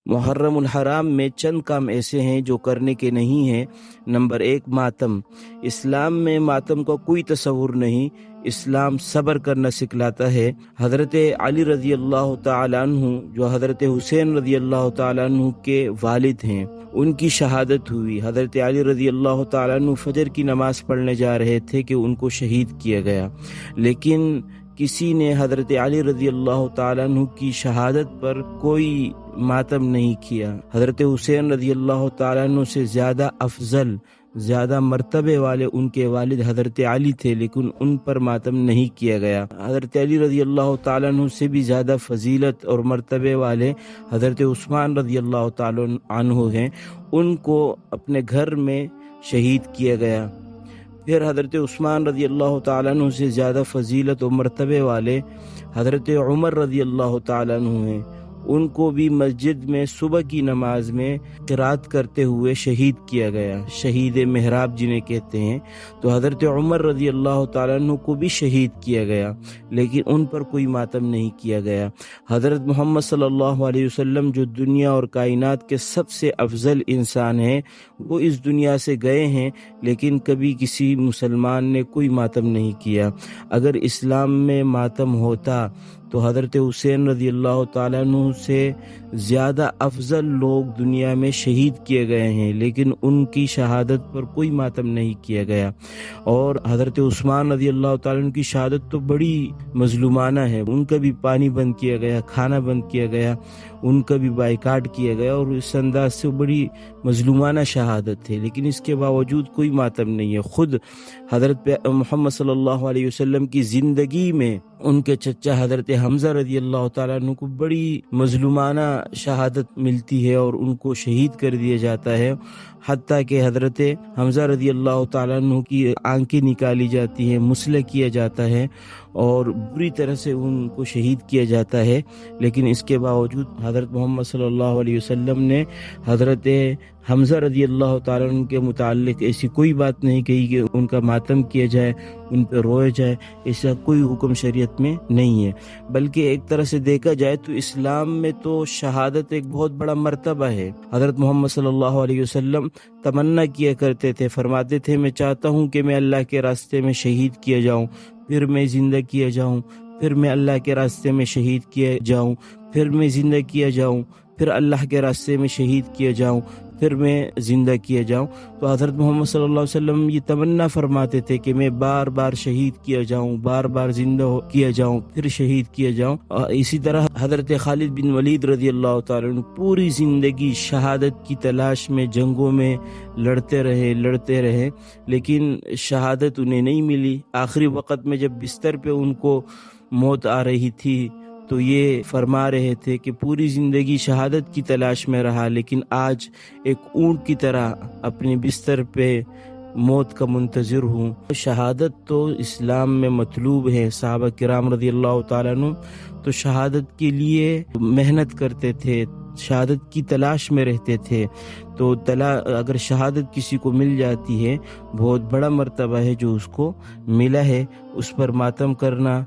محرم الحرام میں چند کام ایسے ہیں جو کرنے کے نہیں ہیں۔ نمبر 1، ماتم۔ اسلام میں ماتم کا کوئی تصور نہیں، اسلام صبر کرنا سکھلاتا ہے۔ حضرت علی رضی اللہ تعالیٰ عنہ جو حضرت حسین رضی اللہ تعالیٰ عنہ کے والد ہیں، ان کی شہادت ہوئی۔ حضرت علی رضی اللہ تعالیٰ عنہ فجر کی نماز پڑھنے جا رہے تھے کہ ان کو شہید کیا گیا، لیکن کسی نے حضرت علی رضی اللہ تعالیٰ عنہ کی شہادت پر کوئی ماتم نہیں کیا۔ حضرت حسین رضی اللہ تعالیٰ عنہ سے زیادہ افضل، زیادہ مرتبے والے ان کے والد حضرت علی تھے، لیکن ان پر ماتم نہیں کیا گیا۔ حضرت علی رضی اللہ تعالیٰ عنہ سے بھی زیادہ فضیلت اور مرتبے والے حضرت عثمان رضی اللہ تعالیٰ عنہ ہیں، ان کو اپنے گھر میں شہید کیا گیا۔ پھر حضرت عثمان رضی اللہ تعالیٰ عنہ سے زیادہ فضیلت و مرتبے والے حضرت عمر رضی اللہ تعالیٰ عنہ ہیں، ان کو بھی مسجد میں صبح کی نماز میں قرات کرتے ہوئے شہید کیا گیا، شہید محراب جنہیں کہتے ہیں۔ تو حضرت عمر رضی اللہ تعالیٰ عنہ کو بھی شہید کیا گیا، لیکن ان پر کوئی ماتم نہیں کیا گیا۔ حضرت محمد صلی اللہ علیہ وسلم جو دنیا اور کائنات کے سب سے افضل انسان ہیں، وہ اس دنیا سے گئے ہیں، لیکن کبھی کسی مسلمان نے کوئی ماتم نہیں کیا۔ اگر اسلام میں ماتم ہوتا تو حضرت حسین رضی اللہ تعالیٰ عنہ سے زیادہ افضل لوگ دنیا میں شہید کیے گئے ہیں، لیکن ان کی شہادت پر کوئی ماتم نہیں کیا گیا۔ اور حضرت عثمان رضی اللہ تعالیٰ عنہ کی شہادت تو بڑی مظلومانہ ہے، ان کا بھی پانی بند کیا گیا، کھانا بند کیا گیا، ان کا بھی بائیکاٹ کیا گیا، اور اس انداز سے بڑی مظلومانہ شہادت ہے، لیکن اس کے باوجود کوئی ماتم نہیں ہے۔ خود حضرت محمد صلی اللہ علیہ وسلم کی زندگی میں ان کے چچا حضرت حمزہ رضی اللہ تعالیٰ عنہ کو بڑی مظلومانہ شہادت ملتی ہے اور ان کو شہید کر دیا جاتا ہے، حتیٰ کہ حضرت حمزہ رضی اللہ تعالیٰ عنہ کی آنکھیں نکالی جاتی ہیں، مسلح کیا جاتا ہے اور بری طرح سے ان کو شہید کیا جاتا ہے، لیکن اس کے باوجود حضرت محمد صلی اللہ علیہ وسلم نے حضرت حمزہ رضی اللہ تعالیٰ عنہ کے متعلق ایسی کوئی بات نہیں کہی کہ ان کا ماتم کیا جائے، ان پہ رویا جائے، ایسا کوئی حکم شریعت میں نہیں ہے۔ بلکہ ایک طرح سے دیکھا جائے تو اسلام میں تو شہادت ایک بہت بڑا مرتبہ ہے۔ حضرت محمد صلی اللہ علیہ وسلم تمنا کیا کرتے تھے، فرماتے تھے میں چاہتا ہوں کہ میں اللہ کے راستے میں شہید کیا جاؤں، پھر میں زندہ کیا جاؤں، پھر میں اللہ کے راستے میں شہید کیا جاؤں، پھر میں زندہ کیا جاؤں، پھر اللہ کے راستے میں شہید کیا جاؤں، پھر میں زندہ کیا جاؤں۔ تو حضرت محمد صلی اللہ علیہ وسلم یہ تمنا فرماتے تھے کہ میں بار بار شہید کیا جاؤں، بار بار زندہ کیا جاؤں، پھر شہید کیا جاؤں۔ اسی طرح حضرت خالد بن ولید رضی اللہ تعالیٰ عنہ پوری زندگی شہادت کی تلاش میں جنگوں میں لڑتے رہے، لیکن شہادت انہیں نہیں ملی۔ آخری وقت میں جب بستر پہ ان کو موت آ رہی تھی تو یہ فرما رہے تھے کہ پوری زندگی شہادت کی تلاش میں رہا، لیکن آج ایک اونٹ کی طرح اپنے بستر پہ موت کا منتظر ہوں۔ شہادت تو اسلام میں مطلوب ہے۔ صحابہ کرام رضی اللہ تعالیٰ عنہ تو شہادت کے لیے محنت کرتے تھے، شہادت کی تلاش میں رہتے تھے۔ تو اگر شہادت کسی کو مل جاتی ہے، بہت بڑا مرتبہ ہے جو اس کو ملا ہے۔ اس پر ماتم کرنا،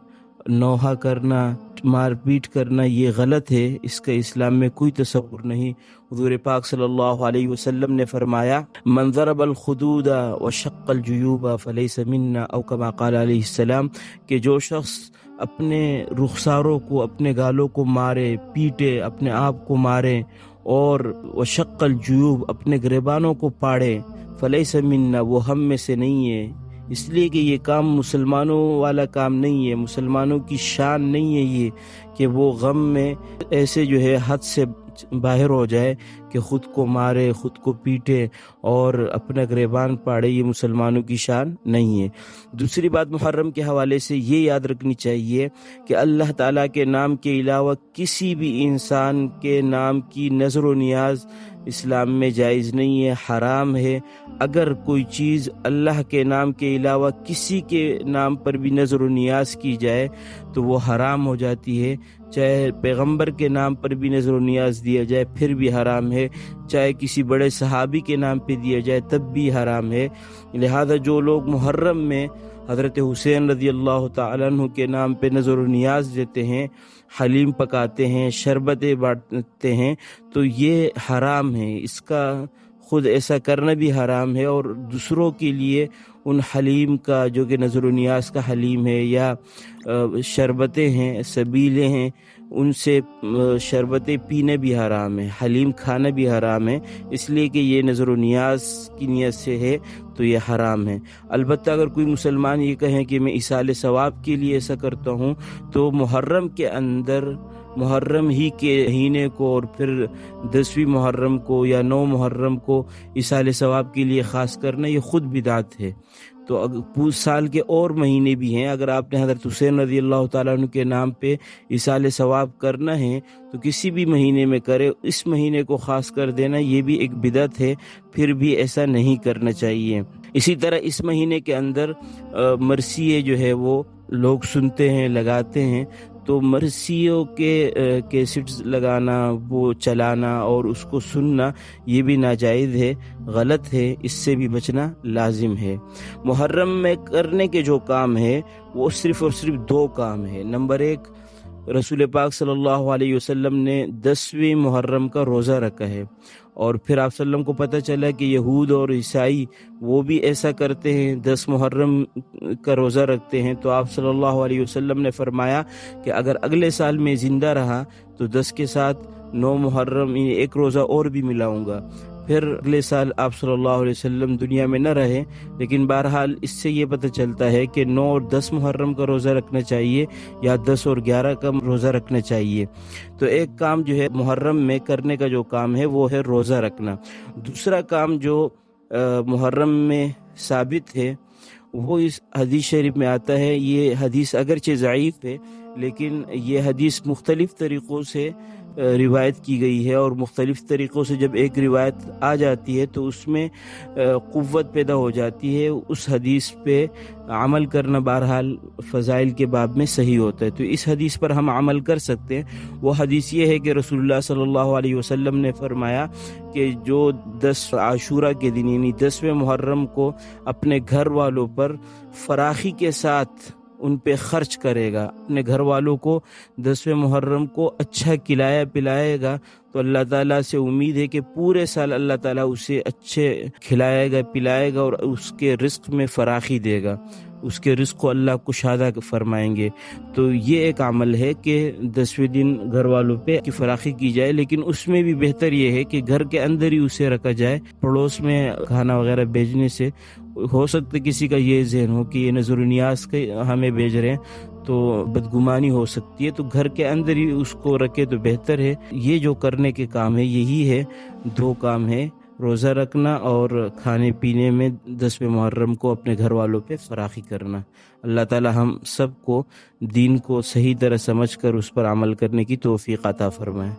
نوحہ کرنا، مار پیٹ کرنا یہ غلط ہے، اس کا اسلام میں کوئی تصور نہیں۔ حضور پاک صلی اللہ علیہ وسلم نے فرمایا من ضرب الخدود وشق الجیوب فلیس منا، او کما قال علیہ السلام، کہ جو شخص اپنے رخساروں کو، اپنے گالوں کو مارے، پیٹے، اپنے آپ کو مارے، اور وشق الجیوب اپنے گریبانوں کو پاڑے، فلیس منا، وہ ہم میں سے نہیں ہے۔ اس لیے کہ یہ کام مسلمانوں والا کام نہیں ہے، مسلمانوں کی شان نہیں ہے یہ کہ وہ غم میں ایسے جو ہے حد سے باہر ہو جائے کہ خود کو مارے، خود کو پیٹے اور اپنا گریبان پاڑے، یہ مسلمانوں کی شان نہیں ہے۔ دوسری بات محرم کے حوالے سے یہ یاد رکھنی چاہیے کہ اللہ تعالیٰ کے نام کے علاوہ کسی بھی انسان کے نام کی نظر و نیاز اسلام میں جائز نہیں ہے، حرام ہے۔ اگر کوئی چیز اللہ کے نام کے علاوہ کسی کے نام پر بھی نظر و نیاز کی جائے تو وہ حرام ہو جاتی ہے، چاہے پیغمبر کے نام پر بھی نظر و نیاز دیا جائے پھر بھی حرام ہے، چاہے کسی بڑے صحابی کے نام پہ دیا جائے تب بھی حرام ہے۔ لہذا جو لوگ محرم میں حضرت حسین رضی اللہ تعالیٰ عنہ کے نام پہ نظر و نیاز دیتے ہیں، حلیم پکاتے ہیں، شربتیں بانٹتے ہیں، تو یہ حرام ہے، اس کا خود ایسا کرنا بھی حرام ہے، اور دوسروں کے لیے ان حلیم کا جو کہ نظر و نیاز کا حلیم ہے یا شربتیں ہیں، سبیلیں ہیں، ان سے شربتیں پینے بھی حرام ہے، حلیم کھانا بھی حرام ہے، اس لیے کہ یہ نظر و نیاز کی نیت سے ہے تو یہ حرام ہے۔ البتہ اگر کوئی مسلمان یہ کہیں کہ میں ایصال ثواب کے لیے ایسا کرتا ہوں، تو محرم کے اندر، محرم ہی کے مہینے کو اور پھر 10ویں محرم کو یا 9 محرم کو ایصال ثواب کے لیے خاص کرنا، یہ خود بدعت ہے۔ تو پورے سال کے اور مہینے بھی ہیں، اگر آپ نے حضرت حسین رضی اللہ تعالیٰ عنہ کے نام پہ ایصال ثواب کرنا ہے تو کسی بھی مہینے میں کرے، اس مہینے کو خاص کر دینا یہ بھی ایک بدعت ہے، پھر بھی ایسا نہیں کرنا چاہیے۔ اسی طرح اس مہینے کے اندر مرثیے جو ہے وہ لوگ سنتے ہیں، لگاتے ہیں، تو مرثیوں کے کیسٹس لگانا، وہ چلانا اور اس کو سننا یہ بھی ناجائز ہے، غلط ہے، اس سے بھی بچنا لازم ہے۔ محرم میں کرنے کے جو کام ہے وہ صرف اور صرف 2 کام ہے۔ نمبر 1، رسول پاک صلی اللہ علیہ وسلم نے 10ویں محرم کا روزہ رکھا ہے، اور پھر آپ صلی اللہ علیہ وسلم کو پتہ چلا کہ یہود اور عیسائی وہ بھی ایسا کرتے ہیں، 10 محرم کا روزہ رکھتے ہیں، تو آپ صلی اللہ علیہ وسلم نے فرمایا کہ اگر اگلے سال میں زندہ رہا تو 10 کے ساتھ 9 محرم ایک روزہ اور بھی ملاؤں گا۔ پھر اگلے سال آپ صلی اللہ علیہ وسلم دنیا میں نہ رہے، لیکن بہرحال اس سے یہ پتہ چلتا ہے کہ 9 اور 10 محرم کا روزہ رکھنا چاہیے یا 10 اور 11 کا روزہ رکھنا چاہیے۔ تو ایک کام جو ہے محرم میں کرنے کا جو کام ہے وہ ہے روزہ رکھنا۔ دوسرا کام جو محرم میں ثابت ہے وہ اس حدیث شریف میں آتا ہے، یہ حدیث اگرچہ ضعیف ہے لیکن یہ حدیث مختلف طریقوں سے روایت کی گئی ہے، اور مختلف طریقوں سے جب ایک روایت آ جاتی ہے تو اس میں قوت پیدا ہو جاتی ہے، اس حدیث پہ عمل کرنا بہرحال فضائل کے باب میں صحیح ہوتا ہے۔ تو اس حدیث پر ہم عمل کر سکتے ہیں۔ وہ حدیث یہ ہے کہ رسول اللہ صلی اللہ علیہ وسلم نے فرمایا کہ جو 10 عاشورہ کے دن یعنی 10ویں محرم کو اپنے گھر والوں پر فراخی کے ساتھ ان پہ خرچ کرے گا، اپنے گھر والوں کو 10ویں محرم کو اچھا کھلایا پلائے گا، تو اللہ تعالیٰ سے امید ہے کہ پورے سال اللہ تعالیٰ اسے اچھے کھلائے گا، پلائے گا، اور اس کے رزق میں فراخی دے گا، اس کے رزق کو اللہ کشادہ فرمائیں گے۔ تو یہ ایک عمل ہے کہ 10ویں دن گھر والوں پہ کی فراخی کی جائے، لیکن اس میں بھی بہتر یہ ہے کہ گھر کے اندر ہی اسے رکھا جائے۔ پڑوس میں کھانا وغیرہ بھیجنے سے ہو سکتا ہے کسی کا یہ ذہن ہو کہ یہ نظر و نیاز کے ہمیں بھیج رہے ہیں تو بدگمانی ہو سکتی ہے، تو گھر کے اندر ہی اس کو رکھے تو بہتر ہے۔ یہ جو کرنے کے کام ہے یہی ہے، 2 کام ہے، روزہ رکھنا اور کھانے پینے میں 10ویں محرم کو اپنے گھر والوں پہ فراخی کرنا۔ اللہ تعالی ہم سب کو دین کو صحیح طرح سمجھ کر اس پر عمل کرنے کی توفیق عطا فرمائے۔